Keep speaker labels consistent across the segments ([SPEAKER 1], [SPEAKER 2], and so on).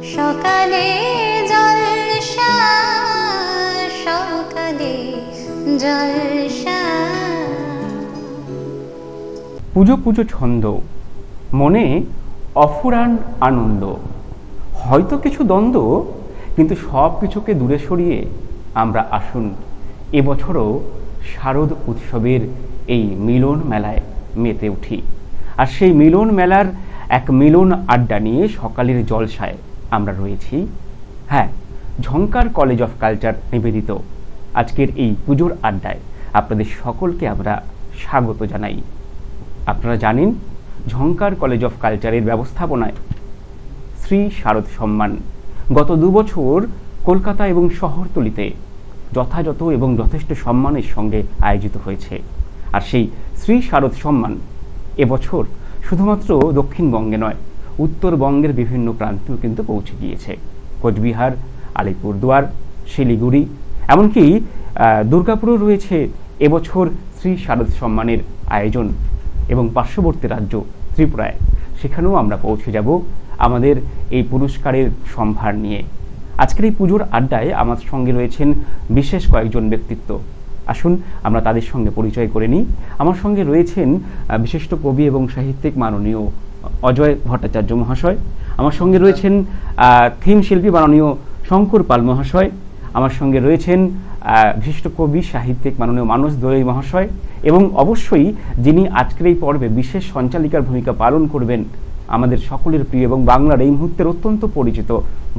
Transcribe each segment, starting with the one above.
[SPEAKER 1] সকালে জলসা, সকালে জলসা।
[SPEAKER 2] পুজো পুজো ছন্দ, মনে অফুরান আনন্দ। হয়তো কিছু দ্বন্দ্ব, কিন্তু সব কিছুকে দূরে সরিয়ে আমরা আসুন এবছরও শারদ উৎসবের এই মিলন মেলায় মেতে উঠি। আর সেই মিলন মেলার এক মিলন আড্ডা নিয়ে সকালের জলসায় আমরা রয়েছি। হ্যাঁ, ঝংকার কলেজ অফ কালচার নিবেদিত আজকের এই পুজোর আড্ডায় আপনাদের সকলকে আমরা স্বাগত জানাই। আপনারা জানেন, ঝংকার কলেজ অফ কালচারের ব্যবস্থাপনায় শ্রী শারদ সম্মান গত 2 বছর কলকাতা এবং শহরতলিতে যথাযথ এবং যথেষ্ট সম্মানের সঙ্গে আয়োজিত হয়েছে। আর সেই শ্রী শারদ সম্মান এবছর শুধুমাত্র দক্ষিণবঙ্গে নয়, উত্তরবঙ্গের বিভিন্ন প্রান্তেও কিন্তু পৌঁছে গিয়েছে। কোচবিহার, আলিপুরদুয়ার, শিলিগুড়ি, এমনকি দুর্গাপুরেও রয়েছে এবছর শ্রী শারদ সম্মানের আয়োজন। এবং পার্শ্ববর্তী রাজ্য ত্রিপুরায়, সেখানেও আমরা পৌঁছে যাব আমাদের এই পুরস্কারের সম্ভার নিয়ে। আজকের এই পুজোর আড্ডায় আমার সঙ্গে রয়েছেন বিশেষ কয়েকজন ব্যক্তিত্ব। আসুন আমরা তাদের সঙ্গে পরিচয় করে নিই। আমার সঙ্গে রয়েছেন বিশিষ্ট কবি এবং সাহিত্যিক মাননীয় অজয় ভট্টাচার্য মহাশয়। আমার সঙ্গে রয়েছেন থিম শিল্পী মাননীয় শঙ্কর পাল মহাশয়। আমার সঙ্গে রয়েছেন বিশিষ্ট কবি সাহিত্যিক মাননীয় মানস দোলাই মহাশয়। এবং অবশ্যই যিনি আজকের এই পর্বে বিশেষ সঞ্চালিকার ভূমিকা পালন করবেন, আমাদের সকলের প্রিয় এবং বাংলার এই মুহূর্তের অত্যন্ত পরিচিত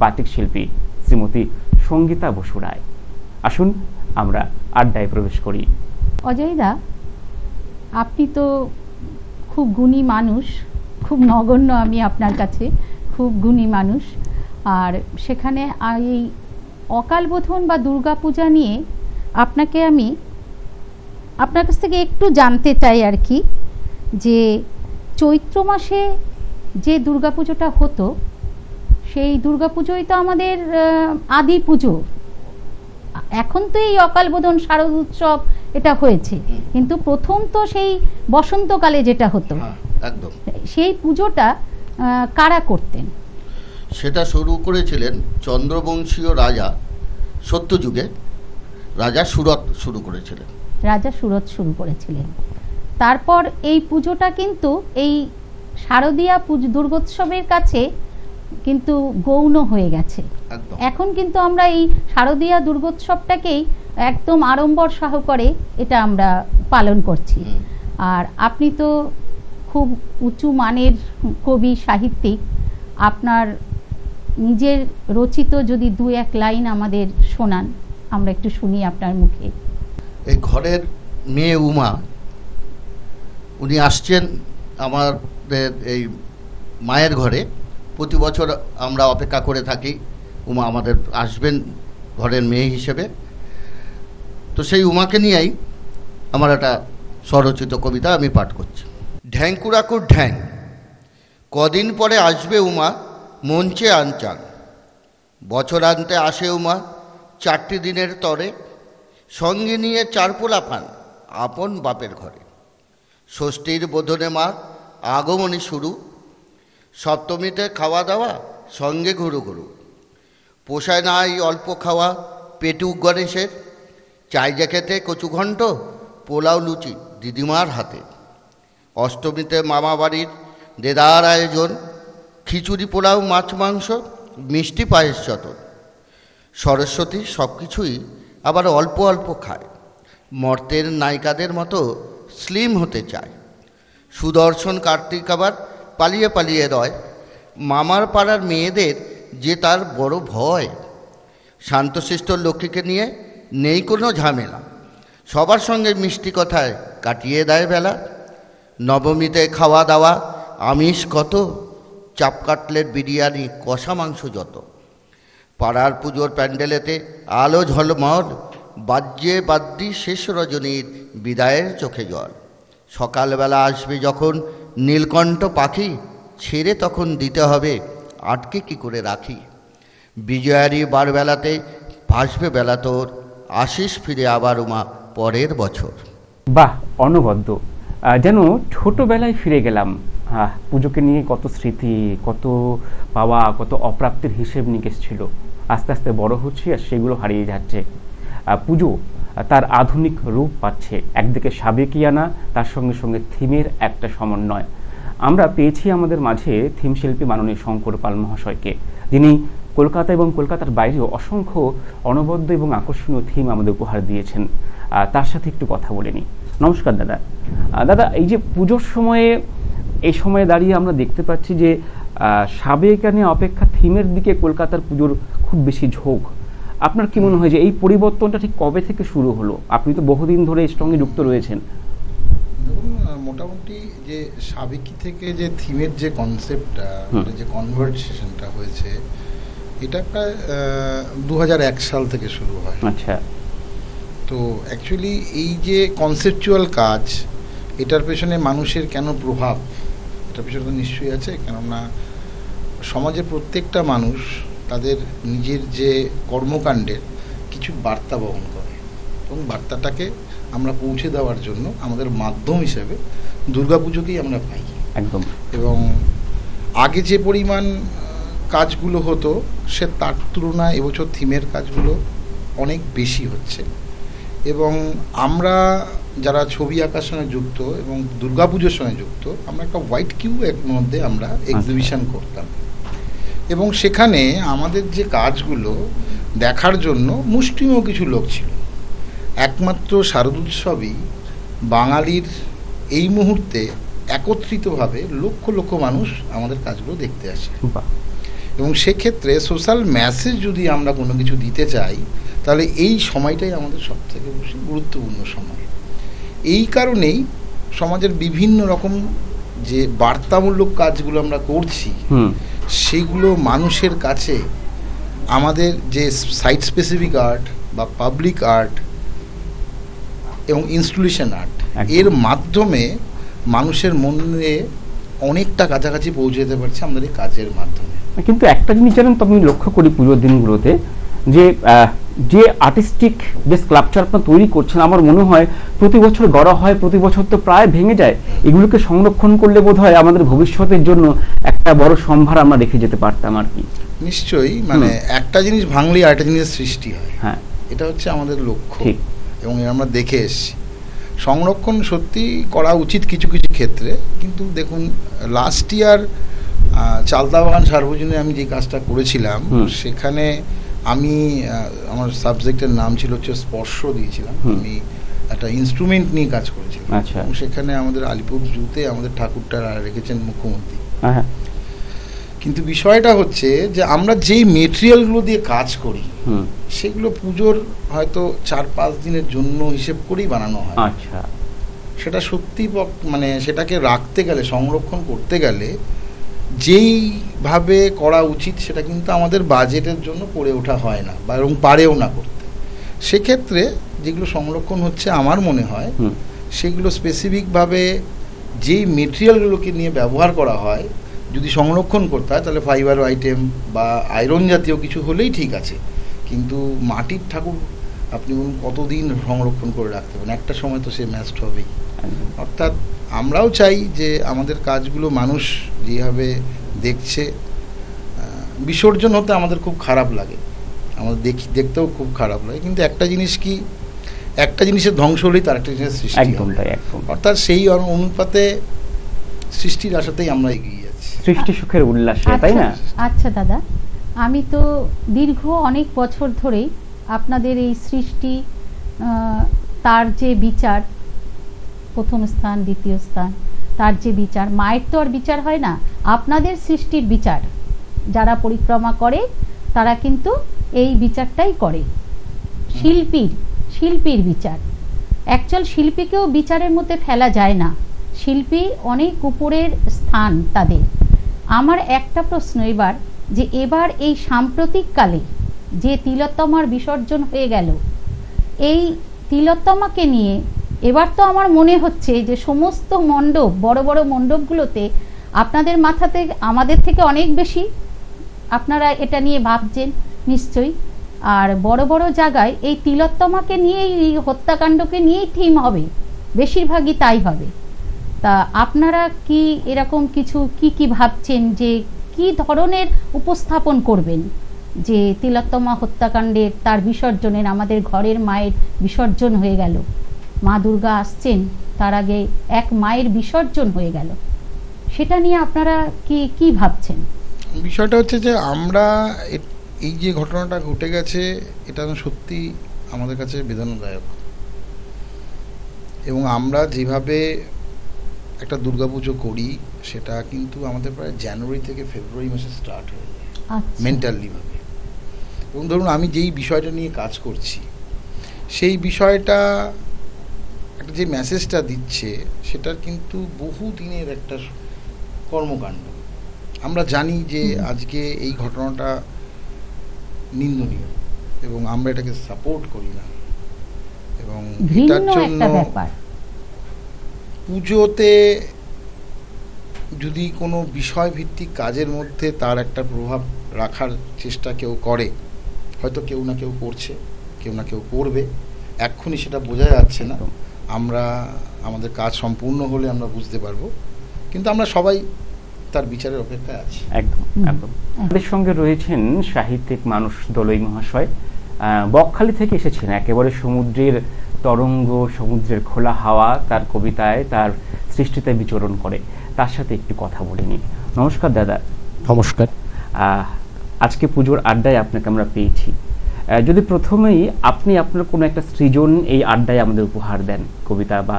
[SPEAKER 2] বাটিক শিল্পী শ্রীমতী সঙ্গীতা বসু রায়। আসুন আমরা আড্ডায় প্রবেশ করি।
[SPEAKER 3] অজয়দা, আপনি তো খুব গুণী মানুষ, খুব নগণ্য আমি আপনার কাছে, খুব গুণী মানুষ। আর সেখানে এই অকালবোধন বা দুর্গাপূজা নিয়ে আপনার কাছ থেকে একটু জানতে চাই আর কি, যে চৈত্র মাসে যে দুর্গাপুজোটা হতো, সেই দুর্গাপুজোই তো আমাদের আদি পুজো। এখন তো এই অকালবোধন শারদ উৎসব এটা হয়েছে, কিন্তু প্রথম তো সেই বসন্তকালে যেটা হতো,
[SPEAKER 4] একদম
[SPEAKER 3] সেই পুজোটা কারা করতেন?
[SPEAKER 4] সেটা শুরু করেছিলেন চন্দ্রবংশীয় রাজা সত্যযুগে, রাজা সুরত শুরু করেছিলেন।
[SPEAKER 3] তারপর এই পুজোটা কিন্তু এই শারদীয়া দুর্গোৎসবের কাছে কিন্তু গৌণ হয়ে গেছে। এখন কিন্তু আমরা এই শারদীয়া দুর্গোৎসবটাকেই একদম আড়ম্বর সহকারে এটা আমরা পালন করছি। আর আপনি তো খুব উঁচু মানের কবি সাহিত্যিক, আপনার নিজের রচিত যদি 2-1 লাইন আমাদের শোনান, আমরা একটু শুনি আপনার মুখে।
[SPEAKER 4] এই ঘরের মেয়ে উমা, উনি আসছেন আমাদের এই মায়ের ঘরে। প্রতি বছর আমরা অপেক্ষা করে থাকি উমা আমাদের আসবেন ঘরের মেয়ে হিসেবে। তো সেই উমাকে নিয়েই আমার একটা স্বরচিত কবিতা আমি পাঠ করছি। ঢ্যাংকুরাকুর ঢ্যাং, কদিন পরে আসবে উমা মঞ্চে আনচান। বছরান্তে আসে উমা 4টি দিনের তরে, সঙ্গে নিয়ে 4 পোলা পান আপন বাপের ঘরে। ষষ্ঠীর বোধনে মা আগমনী শুরু, সপ্তমীতে খাওয়া দাওয়া সঙ্গে ঘুরু ঘুরু। পোষায় না এই অল্প খাওয়া পেটুক গণেশের, চাইজা খেতে কচুঘণ্ট পোলাও লুচি দিদিমার হাতে। অষ্টমীতে মামা বাড়ির দেদার আয়োজন, খিচুড়ি পোলাও মাছ মাংস মিষ্টি পায়েস চটন। সরস্বতী সব কিছুই আবার অল্প অল্প খায়, মর্তের নায়িকাদের মতো স্লিম হতে চায়। সুদর্শন কার্তিক আবার পালিয়ে পালিয়ে রয়, মামার পাড়ার মেয়েদের যে তার বড় ভয়। শান্তশিষ্ট লক্ষ্মীকে নিয়ে নেই কোনো ঝামেলা, সবার সঙ্গে মিষ্টি কথায় কাটিয়ে দেয় বেলা। নবমীতে খাওয়া দাওয়া আমিষ কত, চাপ কাটলেট বিরিয়ানি কষা মাংস যত। পাড়ার পুজোর প্যান্ডেলেতে আলো ঝলমল, বাদ্যে বাদ্যি শেষ রজনীর বিদায়ের চোখে জল। সকালবেলা আসবে যখন নীলকণ্ঠ পাখি, ছেড়ে তখন দিতে হবে আটকে কি করে রাখি। বিজয়ারই বারবেলাতে ভাসবে বেলা তোর, আসিস ফিরে আবার উমা পরের বছর।
[SPEAKER 2] বাহ, অনবদ্য, যেন ছোটবেলায় ফিরে গেলাম। পুজোকে নিয়ে কত স্মৃতি, কত পাওয়া, কত অপ্রাপ্তির হিসেব নিকেশ ছিল, আস্তে আস্তে বড় হচ্ছে আর সেগুলো হারিয়ে যাচ্ছে। পুজো তার আধুনিক রূপ পাচ্ছে, একদিকে সাবেকিয়ানা, তার সঙ্গে সঙ্গে থিমের একটা সমন্বয়। আমরা পেয়েছি আমাদের মাঝে থিম শিল্পী মাননীয় শঙ্কর পাল মহাশয়কে, যিনি কলকাতা এবং কলকাতার বাইরেও অসংখ্য অনবদ্য এবং আকর্ষণীয় থিম আমাদের উপহার দিয়েছেন। তার সাথে একটু কথা বলে নিই। নমস্কার দাদা। দাদা, এই যে পুজোর সময়ে, এই সময়ে দাঁড়িয়ে আমরা দেখতে পাচ্ছি যে সাবেকিয়ানা অপেক্ষা থিমের দিকে কলকাতার পুজোর খুব বেশি ঝোঁক। আপনার কি মনে হয় যে এই পরিবর্তনটা ঠিক কবে থেকে শুরু হলো? আপনি তো বহুদিন ধরে এই সঙ্গে যুক্ত রয়েছেন।
[SPEAKER 5] দেখুন, মোটামুটি যে সাবেকি থেকে যে থিমের যে কনসেপ্টটা, যে কনভার্সেশনটা হয়েছে, এটা প্রায় 2001 সাল থেকে শুরু হয়।
[SPEAKER 2] আচ্ছা।
[SPEAKER 5] তো অ্যাকচুয়ালি এই যে কনসেপচুয়াল কাজ, এটার পেছনে মানুষের কেন প্রভাব, এটার পেছনে তো নিশ্চয়ই আছে। কেননা সমাজের প্রত্যেকটা মানুষ তাদের নিজের যে কর্মকাণ্ডের কিছু বার্তা বহন করে, এবং বার্তাটাকে আমরা পৌঁছে দেওয়ার জন্য আমাদের মাধ্যম হিসেবে দুর্গাপুজোকেই আমরা পাই।
[SPEAKER 2] একদম।
[SPEAKER 5] এবং আগে যে পরিমাণ কাজগুলো হতো, সে তার তুলনায় এবছর থিমের কাজগুলো অনেক বেশি হচ্ছে। এবং আমরা যারা ছবি আঁকার সঙ্গে যুক্ত এবং দুর্গাপুজোর সঙ্গে যুক্ত, আমরা একটা হোয়াইট কিউবের মধ্যে আমরা এক্সিবিশন করতাম, এবং সেখানে আমাদের যে কাজগুলো দেখার জন্য মুষ্টিমেয় কিছু লোক ছিল। একমাত্র শারদোৎসবই বাঙালির এই মুহূর্তে একত্রিতভাবে লক্ষ লক্ষ মানুষ আমাদের কাজগুলো দেখতে আসে। এবং সেক্ষেত্রে সোশ্যাল মেসেজ যদি আমরা কোনো কিছু দিতে চাই, তাহলে এই সময়টাই আমাদের সবথেকে বেশি গুরুত্বপূর্ণ সময়। এই কারণেই সমাজের বিভিন্ন রকম যে বার্তামূলক কাজগুলো আমরা করছি, সেগুলো মানুষের কাছে আমাদের যে সাইট স্পেসিফিক আর্ট বা পাবলিক আর্ট এবং ইনস্টলেশন আর্ট, এর মাধ্যমে মানুষের মনে অনেকটা কাছাকাছি পৌঁছে যেতে পারছে আমাদের এই কাজের মাধ্যমে।
[SPEAKER 2] কিন্তু একটা জিনিস জানেন তো, আমি লক্ষ্য করি পুজোর দিনগুলোতে যে যে আর্টিস্টিক যে স্কাল্পচার আপনারা তৈরি করছেন, আমার মনে হয় প্রতি বছর গড়া হয়, প্রতি বছর তো প্রায় ভেঙে যায়। এগুলোকে সংরক্ষণ করলে বোধহয় আমাদের ভবিষ্যতের জন্য একটা বড় সম্ভার আমরা রেখে যেতে পারতাম আর কি।
[SPEAKER 5] নিশ্চয়ই, মানে একটা জিনিস ভাঙলেই আরেকটা জিনিসের সৃষ্টি হয়।
[SPEAKER 2] হ্যাঁ,
[SPEAKER 5] এটা হচ্ছে আমাদের লক্ষ্য, এবং আমরা দেখে এসেছি। সংরক্ষণ সত্যি করা উচিত কিছু কিছু ক্ষেত্রে, কিন্তু দেখুন লাস্ট ইয়ার চালতাবাগান সার্বজনীনে আমি যে কাজটা করেছিলাম, সেখানে আমি আমার সাবজেক্টের নাম ছিল হচ্ছে স্পর্শ দিয়েছিলাম। আমি একটা ইনস্ট্রুমেন্ট নিয়ে কাজ করেছিলাম।
[SPEAKER 2] আচ্ছা।
[SPEAKER 5] সেখানে আমাদের আলিপুর জুতে আমাদের ঠাকুরটা রেখেছেন মুখ্যমন্ত্রী। কিন্তু বিষয়টা হচ্ছে যে আমরা যেই মেটেরিয়ালগুলো দিয়ে কাজ করি, সেগুলো পুজোর হয়তো 4-5 দিনের জন্য হিসেব করেই বানানো হয়।
[SPEAKER 2] আচ্ছা।
[SPEAKER 5] সেটা সত্যি মানে সেটাকে রাখতে গেলে, সংরক্ষণ করতে গেলে যেইভাবে করা উচিত, সেটা কিন্তু আমাদের বাজেটের জন্য করে ওঠা হয় না, বা এবং পারেও না করতে। সেক্ষেত্রে যেগুলো সংরক্ষণ হচ্ছে, আমার মনে হয় সেগুলো স্পেসিফিকভাবে যেই মেটেরিয়ালগুলোকে নিয়ে ব্যবহার করা হয়, যদি সংরক্ষণ করতে হয় তাহলে ফাইবার আইটেম বা আয়রন জাতীয় কিছু হলেই ঠিক আছে। কিন্তু মাটির ঠাকুর আপনি বলুন কতদিন সংরক্ষণ করে রাখতে পারেন, একটা সময় তো সে ম্যাস্ট হবেই। অর্থাৎ আমরাও চাই যে আমাদের কাজগুলো মানুষ যেভাবে দেখছে, বিসর্জন হতে আমাদের খুব খারাপ লাগে, আমাদের দেখতেও খুব খারাপ লাগে। কিন্তু একটা জিনিস কি, একটা জিনিসের ধ্বংস হলেই তার একটা জিনিসের সৃষ্টি হবে। অর্থাৎ সেই অনুপাতে সৃষ্টির আশাতেই আমরা এগিয়ে যাচ্ছি, সৃষ্টি সুখের উল্লাসে, তাই না?
[SPEAKER 3] আচ্ছা দাদা, আমি তো দীর্ঘ অনেক বছর ধরেই আপনাদের এই সৃষ্টি, তার যে বিচার, প্রথম স্থান দ্বিতীয় স্থান, তার যে বিচার, মায়ের তো আর বিচার হয় না, আপনাদের সৃষ্টির বিচার যারা পরিক্রমা করে তারা কিন্তু এই বিচারটাই করে, শিল্পীর বিচার। অ্যাকচুয়াল শিল্পীকেও বিচারের মধ্যে ফেলা যায় না, শিল্পী অনেক উপরের স্থান তাদের। আমার একটা প্রশ্ন এবার, যে এবার এই সাম্প্রতিককালে যে তিলোত্তমার বিসর্জন হয়ে গেল, এই তিলোত্তমাকে নিয়ে এবার তো আমার মনে হচ্ছে যে সমস্ত মণ্ডপ, বড় বড় মণ্ডপগুলোতে আপনাদের মাথাতে আমাদের থেকে অনেক বেশি আপনারা এটা নিয়ে ভাবছেন নিশ্চয়ই। আর বড় বড় জায়গায় এই তিলোত্তমাকে নিয়েই, এই হত্যাকাণ্ডকে নিয়েই থিম হবে, বেশিরভাগই তাই হবে। তা আপনারা কি এরকম কিছু কি ভাবছেন যে কি ধরনের উপস্থাপন করবেন, যে তিলোত্তমা হত্যাকাণ্ডের তার বিসর্জনের, আমাদের ঘরের মায়ের বিসর্জন হয়ে গেল, মা দুর্গা আসছেন, তার আগে এক মায়ের বিসর্জন হয়ে গেল, সেটা নিয়ে আপনারা কি ভাবছেন?
[SPEAKER 5] বিষয়টা হচ্ছে যে আমরা এই যে ঘটনাটা ঘটে গেছে এটা সত্যি আমাদের কাছে বেদনাদায়ক, এবং আমরা যেভাবে একটা দুর্গাপুজো করি সেটা কিন্তু আমাদের প্রায় জানুয়ারি থেকে ফেব্রুয়ারি মাসে স্টার্ট হয়ে যায় মেন্টালি ভাবে। এবং ধরুন আমি যেই বিষয়টা নিয়ে কাজ করছি সেই বিষয়টা একটা যে মেসেজটা দিচ্ছে সেটার কিন্তু বহু দিনের একটা কর্মকাণ্ড। আমরা জানি যে আজকে এই ঘটনাটা নিন্দনীয় এবং আমরা এটাকে সাপোর্ট করি না, এবং এটার জন্য পুজোতে যদি কোনো বিষয় ভিত্তিক কাজের মধ্যে তার একটা প্রভাব রাখার চেষ্টা কেউ করে, হয়তো কেউ না কেউ করছে, কেউ না কেউ করবে, এক্ষুনি সেটা বোঝা যাচ্ছে না। আমরা আমাদের কাজ সম্পূর্ণ হলে আমরা বুঝতে পারবো, কিন্তু আমরা সবাই তার বিচারের অপেক্ষায় আছি।
[SPEAKER 2] একদম একদম। আমাদের সঙ্গে রয়েছেন সাহিত্যিক মানুষ দলই মহাশয়, বকখালি থেকে এসেছেন, একেবারে সমুদ্রের তরঙ্গ, সমুদ্রের খোলা হাওয়া তার কবিতায়, তার সৃষ্টিতে বিচরণ করে। তার সাথে একটু কথা বলে নিই। নমস্কার দাদা।
[SPEAKER 6] নমস্কার।
[SPEAKER 2] আজকে পুজোর আড্ডায় আপনাকে আমরা পেয়েছি, যদি প্রথমেই আপনি আপনার কোনো একটা সৃজন এই আড্ডায় আমাদের উপহার দেন, কবিতা বা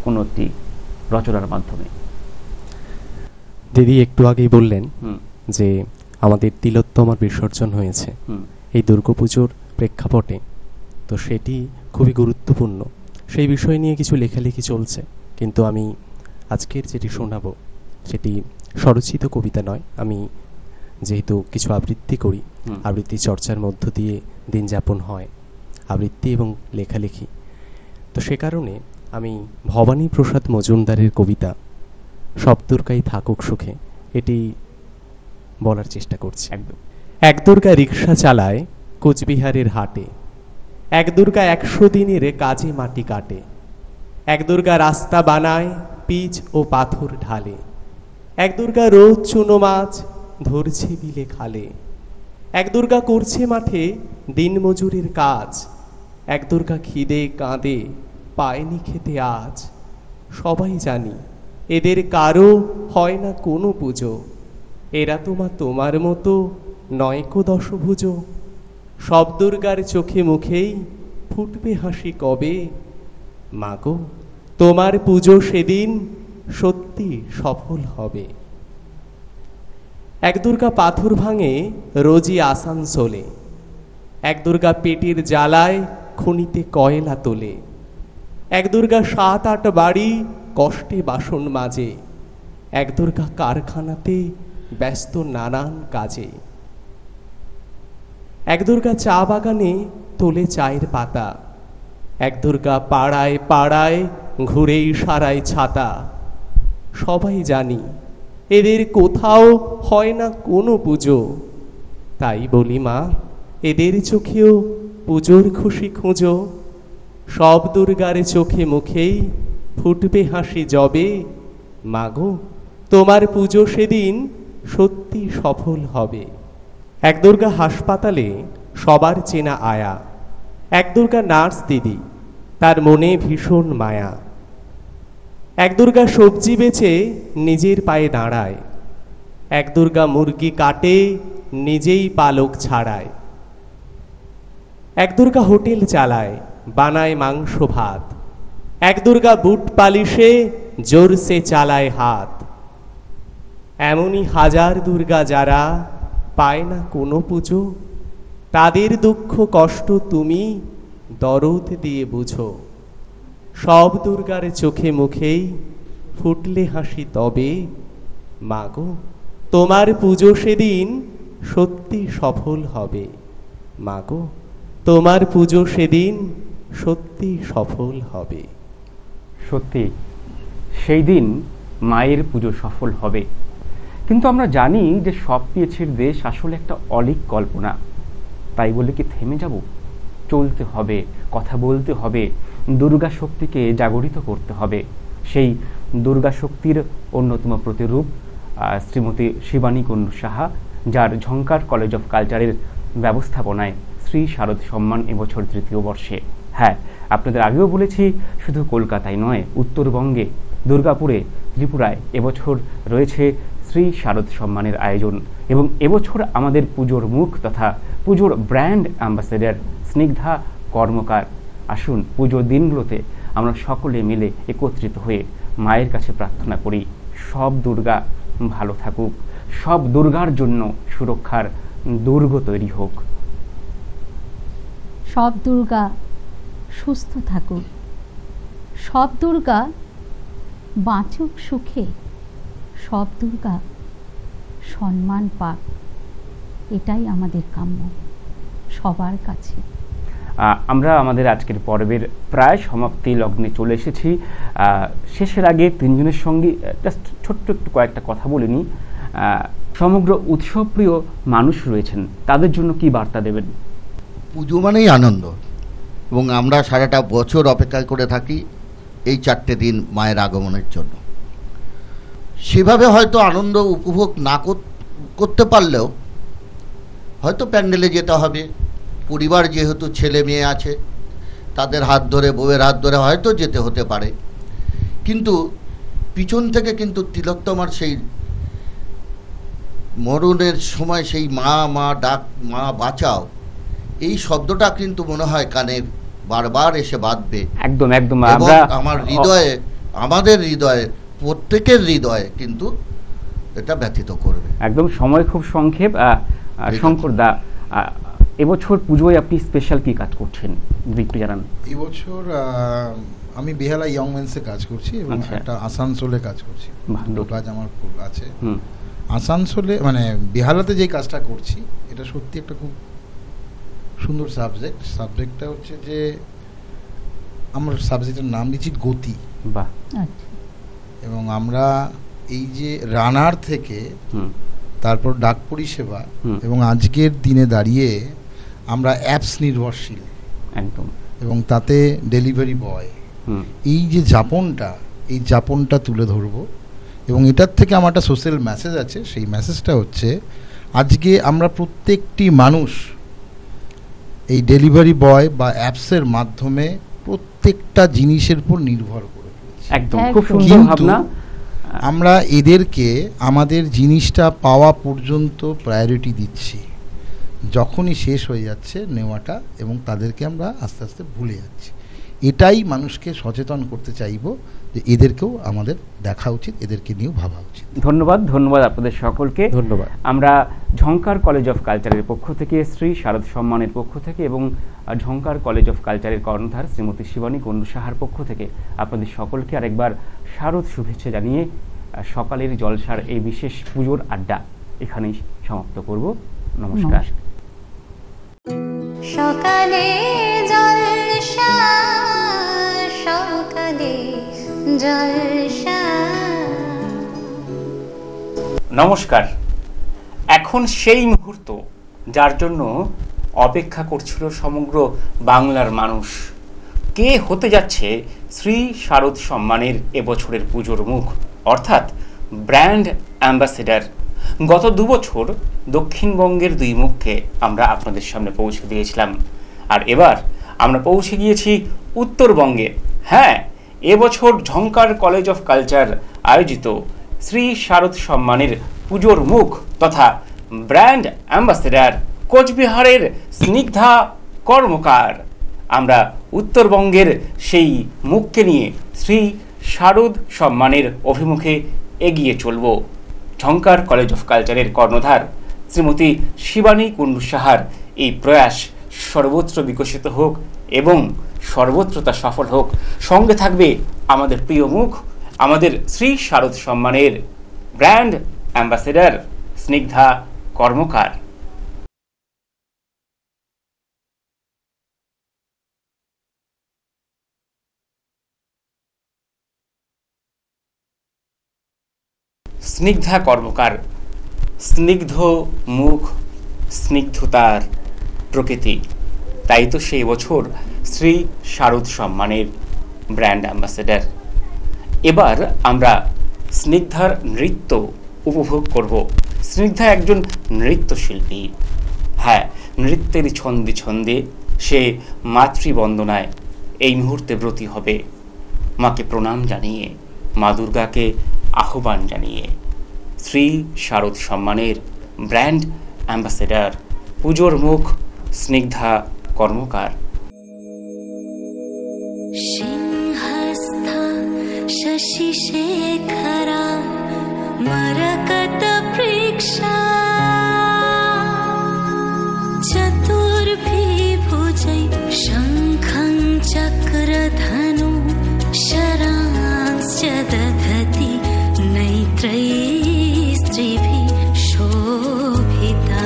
[SPEAKER 2] কোনো একটি রচনার মাধ্যমে।
[SPEAKER 6] দিদি একটু আগেই বললেন যে আমাদের তিলোত্তমার বিসর্জন হয়েছে এই দুর্গাপুজোর প্রেক্ষাপটে, তো সেটি খুবই গুরুত্বপূর্ণ, সেই বিষয় নিয়ে কিছু লেখালেখি চলছে। কিন্তু আমি আজকের যেটি শোনাবো সেটি স্বরচিত কবিতা নয়, আমি যেহেতু কিছু আবৃত্তি করি, আবৃত্তি চর্চার মধ্য দিয়ে দিন যাপন হয়, আবৃত্তি এবং লেখালেখি, তো সে কারণে আমি ভবানী প্রসাদ মজুমদারের কবিতা সব দুর্গাই থাকুক সুখে এটি বলার চেষ্টা করছি।
[SPEAKER 2] একদম।
[SPEAKER 6] এক দুর্গা রিক্সা চালায় কোচবিহারের হাটে, এক দুর্গা 100 দিনের কাজে মাটি কাটে, এক দুর্গা রাস্তা বানায় পিচ ও পাথর ঢালে, এক দুর্গা রোজ চুনো মাছ ধরছে বিলে খালে, এক দুর্গা করছে মাঠে দিনমজুরের কাজ, এক দুর্গা খিদে কাঁদে পায়নি খেতে আজ। সবাই জানি এদের কারো হয় না কোনো পুজো, এরা তোমার মতো নয়কো দশভুজ। সব দুর্গার চোখে মুখেই ফুটবে হাসি কবে, মাগো তোমার পুজো সেদিন সত্যি সফল হবে। এক দুর্গা পাথর ভাঙে রোজই আসানসোলে, এক দুর্গা পেটের জ্বালায় খনিতে কয়লা তোলে, এক দুর্গা 7-8 বাড়ি কষ্টে বাসন মাজে, এক দুর্গা কারখানাতে ব্যস্ত নানান কাজে, এক দুর্গা চা বাগানে তোলে চায়ের পাতা, এক দুর্গা পাড়ায় পাড়ায় ঘুরেই সারায় ছাতা। সবাই জানি এদের কোথাও হয় না কোনো পুজো, তাই বলি মা এদের চোখেও পুজোর খুশি খুঁজো। সব দুর্গার চোখে মুখেই ফুটবে হাসি যবে, মাগো তোমার পুজো সেদিন সত্যি সফল হবে। এক দুর্গা হাসপাতালে সবার চেনা আয়া, এক দুর্গা নার্স দিদি তার মনে ভীষণ মায়া, এক দুর্গা সবজি বেচে নিজের পায়ে দাঁড়ায়, এক দুর্গা মুরগি কাটে নিজেই পালক ছাড়ায়, এক দুর্গা হোটেল চালায় বানায় মাংস ভাত, এক দুর্গা বুট পালিশে জোরসে চালায় হাত। এমনই হাজার দুর্গা যারা পায় না কোনো পুজো, তাদের দুঃখ কষ্ট তুমি দরদ দিয়ে বুঝো। সব দুর্গার চোখে মুখেই ফুটলে হাসি তবে, মাগো তোমার পুজো সেদিন সত্যি সফল হবে, মাগো তোমার পুজো সেদিন সত্যি সফল হবে।
[SPEAKER 2] সত্যি সেই দিন মায়ের পুজো সফল হবে, কিন্তু আমরা জানি যে সব পেয়েছের দেশ আসলে একটা অলীক কল্পনা। তাই বলে কি থেমে যাব? চলতে হবে, কথা বলতে হবে, দুর্গা শক্তিকে জাগরিত করতে হবে, সেই দুর্গা শক্তির অন্যতম প্রতিরূপ শ্রীমতী শিবানী কুণ্ডু সাহা, যার ঝংকার কলেজ অফ কালচারের ব্যবস্থাপনায় শ্রী শারদ সম্মান এবছর 3য় বর্ষে। হ্যাঁ, আপনাদের আগেও বলেছি, শুধু কলকাতায় নয়, উত্তরবঙ্গে, দুর্গাপুরে, ত্রিপুরায় এবছর রয়েছে শ্রী শারদ সম্মানের আয়োজন। এবং এবছর আমাদের পুজোর মুখ তথা পুজোর ব্র্যান্ড অ্যাম্বাসেডর স্নিগ্ধা কর্মকার। আসুন পুজোর দিনগুলোতে আমরা সকলে মিলে একত্রিত হয়ে মায়ের কাছে প্রার্থনা করি, সব দুর্গা ভালো থাকুক, সব দুর্গার জন্য সুরক্ষার দুর্গ তৈরি হোক।
[SPEAKER 3] সব দুর্গা সুস্থ থাকুক, সব দুর্গা বাঁচুক সুখে, সব দুর্গা সম্মান পাক, এটাই আমাদের কাম্য সবার কাছে।
[SPEAKER 2] আমরা আমাদের আজকের পর্বের প্রায় সমাপ্তি লগ্নে চলে এসেছি। শেষের আগে তিনজনের সঙ্গে জাস্ট ছোট্ট একটু কয়েকটা কথা বলে নিই। সমগ্র উৎসবপ্রিয় মানুষ রয়েছেন, তাদের জন্য কি বার্তা দেবেন?
[SPEAKER 4] পুজো মানেই আনন্দ, এবং আমরা সারাটা বছর অপেক্ষা করে থাকি এই 4টে দিন মায়ের আগমনের জন্য। সেভাবে হয়তো আনন্দ উপভোগ না করতে পারলেও হয়তো প্যান্ডেলে যেতে হবে, পরিবার যেহেতু ছেলে মেয়ে আছে তাদের হাত ধরে, বউয়ের হাত ধরে হয়তো যেতে হতে পারে, কিন্তু পিছন থেকে কিন্তু তিলোত্তমার সেই মরণের সময় সেই মা মা ডাক, মা বাঁচাও, এই শব্দটা কিন্তু মনে হয় কানে বারবার এসে বাজবে।
[SPEAKER 2] একদম একদম।
[SPEAKER 4] আমার হৃদয়ে, আমাদের হৃদয়ে, প্রত্যেকের হৃদয়ে কিন্তু এটা ব্যথিত করবে।
[SPEAKER 2] একদম। সময় খুব সংক্ষেপ। শঙ্কর দা, এবছর পুজোয় আপনি স্পেশাল কি কাজ করছেন একটু জানান।
[SPEAKER 5] এবছর আমি বেহালা ইয়ং মেন্সে কাজ করছি এবং একটা আসানসোলে কাজ করছি। দুটো কাজ আমার আছে। আসানসোলে মানে বেহালাতে যে কাজটা করছি এটা সত্যি একটা খুব সুন্দর সাবজেক্টটা হচ্ছে যে আমরা সাবজেক্টের নাম দিচ্ছি গতি।
[SPEAKER 2] বাহ।
[SPEAKER 5] এবং আমরা এই যে রানার থেকে তারপর ডাক পরিষেবা এবং আজকের দিনে দাঁড়িয়ে আমরা অ্যাপস নির্ভরশীল একদম, এবং তাতে ডেলিভারি বয়, এই যে যাপনটা তুলে ধরবো। এবং এটার থেকে আমার একটা সোশ্যাল মেসেজ আছে, সেই মেসেজটা হচ্ছে আজকে আমরা প্রত্যেকটি মানুষ এই ডেলিভারি বয় বা অ্যাপসের মাধ্যমে প্রত্যেকটা জিনিসের উপর নির্ভর করে
[SPEAKER 2] একদম। খুব সুন্দর ভাবনা।
[SPEAKER 5] আমরা এদেরকে আমাদের জিনিসটা পাওয়া পর্যন্ত প্রায়োরিটি দিচ্ছি, যখনই শেষ হয়ে যাচ্ছে নেওয়াটা, এবং তাদেরকে আমরা আস্তে আস্তে ভুলে যাচ্ছি। এটাই মানুষকে সচেতন করতে চাইব যে এদেরকেও আমাদের দেখা উচিত, এদেরকে নিয়েও ভাবা উচিত।
[SPEAKER 2] ধন্যবাদ আপনাদের সকলকে। ধন্যবাদ। আমরা ঝংকার কলেজ অফ কালচারের পক্ষ থেকে, শ্রী শারদ সম্মানের পক্ষ থেকে এবং ঝংকার কলেজ অফ কালচারের কর্ণধার শ্রীমতী শিবানী কুণ্ডু সাহার পক্ষ থেকে আপনাদের সকলকে আরেকবার শারদ শুভেচ্ছা জানিয়ে সকালের জলসার এই বিশেষ পুজোর আড্ডা এখানেই সমাপ্ত করব। নমস্কার।
[SPEAKER 1] সকালে জলসা, সকালে জলসা।
[SPEAKER 2] নমস্কার। এখন সেই মুহূর্ত যার জন্য অপেক্ষা করছিল সমগ্র বাংলার মানুষ। কে হতে যাচ্ছে শ্রী শারদ সম্মানের এবছরের পুজোর মুখ, অর্থাৎ ব্র্যান্ড অ্যাম্বাসেডর। গত 2 বছর দক্ষিণবঙ্গের 2 মুখকে আমরা আপনাদের সামনে পৌঁছে দিয়েছিলাম, আর এবার আমরা পৌঁছে গিয়েছি উত্তরবঙ্গে। হ্যাঁ, এবছর ঝংকার কলেজ অফ কালচার আয়োজিত শ্রী শারদ সম্মানের পুজোর মুখ তথা ব্র্যান্ড অ্যাম্বাসেডর কোচবিহারের স্নিগ্ধা কর্মকার। আমরা উত্তরবঙ্গের সেই মুখকে নিয়ে শ্রী শারদ সম্মানের অভিমুখে এগিয়ে চলব। ঝংকার কলেজ অফ কালচারের কর্ণধার শ্রীমতী শিবানী কুণ্ডু সাহার এই প্রয়াস সর্বত্র বিকশিত হোক এবং সর্বত্র তা সফল হোক। সঙ্গে থাকবে আমাদের প্রিয় মুখ, আমাদের শ্রী শারদ সম্মানের ব্র্যান্ড অ্যাম্বাসেডর স্নিগ্ধা কর্মকার। স্নিগ্ধা কর্মকার, স্নিগ্ধ মুখ, স্নিগ্ধতার প্রকৃতি, তাই তো সেই বছর শ্রী শারদ সম্মানের ব্র্যান্ড অ্যাম্বাসেডর। এবার আমরা স্নিগ্ধার নৃত্য উপভোগ করব। স্নিগ্ধা একজন নৃত্যশিল্পী। হ্যাঁ, নৃত্যের ছন্দে ছন্দে সে মাতৃবন্দনায় এই মুহূর্তে ব্রতী হবে, মাকে প্রণাম জানিয়ে, মা দুর্গাকে আহ্বান জানিয়ে। শ্রী শারদ সম্মানের ব্র্যান্ড অ্যাম্বাসেডর, পুজোর মুখ স্নিগ্ধা কর্মকার।
[SPEAKER 7] সিংহস্থা শশিশেখরা মরকত প্রেক্ষা চতুর্ভিভুজৈ শঙ্খং চক্রধনু শরাংশ্চ দধতি নৈত্রৈः স্ত্রীভিः শোভিতা।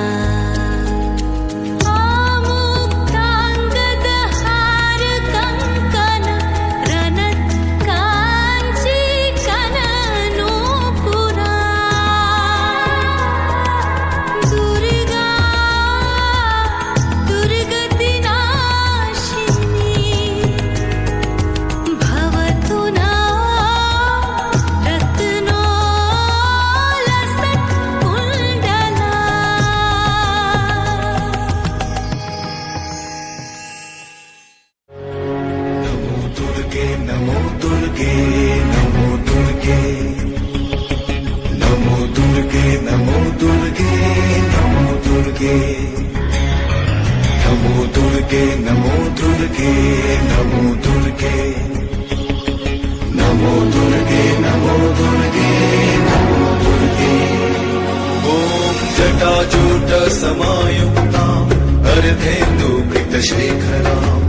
[SPEAKER 8] समायुक्ताम् अर्धेन्दुकृतशेखराम्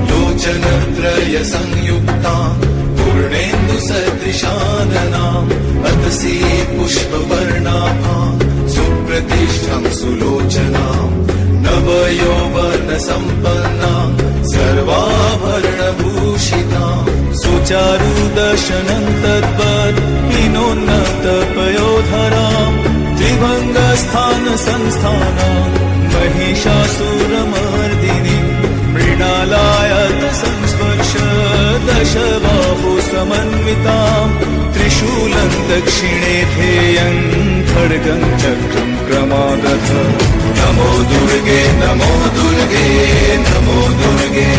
[SPEAKER 8] लोचनत्रय संयुक्ताम् पूर्णेन्दुसदृशाननाम् अतसी पुष्पवर्णाभाम् सुप्रतिष्ठाम् सुलोचनाम् नवयौवनसम्पन्नाम् सर्वाभरणभूषिताम् सुचारुदर्शनम् तद्वत् हिनोन्नतपयोधराम् त्रिभङ्गस्थान संस्थानाम् महिषासुरमर्दिनीं मृणालायत संस्पर्श दशबाहु समन्विताम् त्रिशूलं दक्षिणे ध्येयं खड्गं चक्रं क्रमागत। नमो दुर्गे नमो दुर्गे नमो दुर्गे।